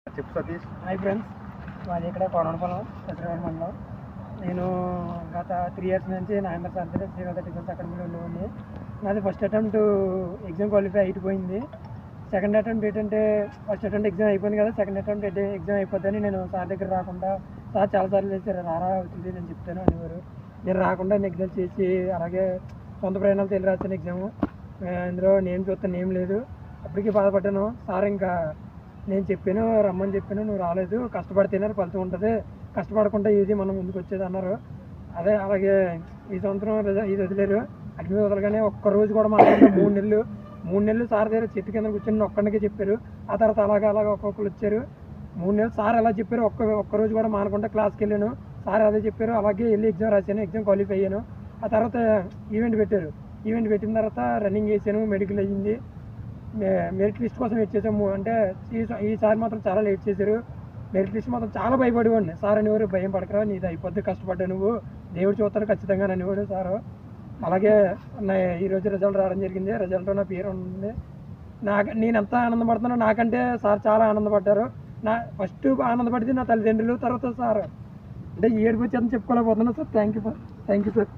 చెప్పు Satish. Hi friends, మాది ఇక్కడ కోనపల్లం సత్యనారాయణ మండలం. నేను గత 3 years నుంచి నవంబర్ సార్ శ్రీనాథ డిఫెన్స్ అకాడమీలో ఉండేవాడిని. నాది ఫస్ట్ అటెంప్ట్ ఎగ్జామ్ క్వాలిఫై అయిపోయింది. సెకండ్ అటెంప్ట్ ఏంటంటే ఫస్ట్ అటెంప్ట్ ఎగ్జామ్ అయిపోయింది కదా, సెకండ్ అటెంప్ట్ ఎగ్జామ్ అయిపోద్దని నేను సార్ దగ్గర రాకుండా, సార్ చాలాసార్లు చేశారు రారా అవుతుంది నేను చెప్తాను అనేవారు. నేను రాకుండా నెగ్లెక్ట్ చేసి అలాగే సొంత ప్రయాణాలు తెలియ రాసిన ఎగ్జాము. ఇందులో నేను చూస్తాను ఏం లేదు. అప్పటికి బాధపడ్డాను. సార్ ఇంకా నేను చెప్పాను రమ్మని చెప్పాను, నువ్వు రాలేదు, కష్టపడితేనే ఫలితం ఉంటుంది, కష్టపడకుండా ఇది మనం ముందుకు వచ్చేది అన్నారు. అలాగే ఈ సంవత్సరం ఇది వదిలేరు. అగ్ని వదలగానే ఒక్కరోజు కూడా మాట్లాడిన 3 నెలలు సార్ దగ్గర చెట్టు కింద కూర్చొని ఒక్కడికే చెప్పారు. ఆ తర్వాత అలాగ ఒక్కొక్కరు వచ్చారు. 3 నెలలు సార్ ఎలా చెప్పారు, ఒక్కరోజు కూడా మానకుండా క్లాస్కి వెళ్ళాను. సార్ అదే చెప్పారు, అలాగే వెళ్ళి ఎగ్జామ్ రాశాను, ఎగ్జామ్ క్వాలిఫై అయ్యాను. ఆ తర్వాత ఈవెంట్ పెట్టారు. ఈవెంట్ పెట్టిన తర్వాత రన్నింగ్ చేశాను, మెడికల్ అయ్యింది. మెరిట్ లిస్ట్ కోసం వెయిట్ చేసాము. అంటే ఈసారి మాత్రం చాలా లేట్ చేశారు. మెరిట్ లిస్ట్ మాత్రం చాలా భయపడేవాడిని. సార్ అనేవారు భయం పడకరా, నీది అయిపోద్ది, కష్టపడ్డా నువ్వు, దేవుడు చూస్తాను ఖచ్చితంగా అనేవాడు సారు. అలాగే ఈరోజు రిజల్ట్ రావడం జరిగింది. రిజల్ట్ నా పేరు ఉంది. నేను ఎంత ఆనందపడుతున్నానో నాకంటే సార్ చాలా ఆనందపడ్డారు. ఫస్ట్ ఆనందపడింది నా తల్లిదండ్రులు, తర్వాత సార్. అంటే ఏడుపు వచ్చి చెప్పుకోలేకపోతున్నాను సార్. Thank you sir.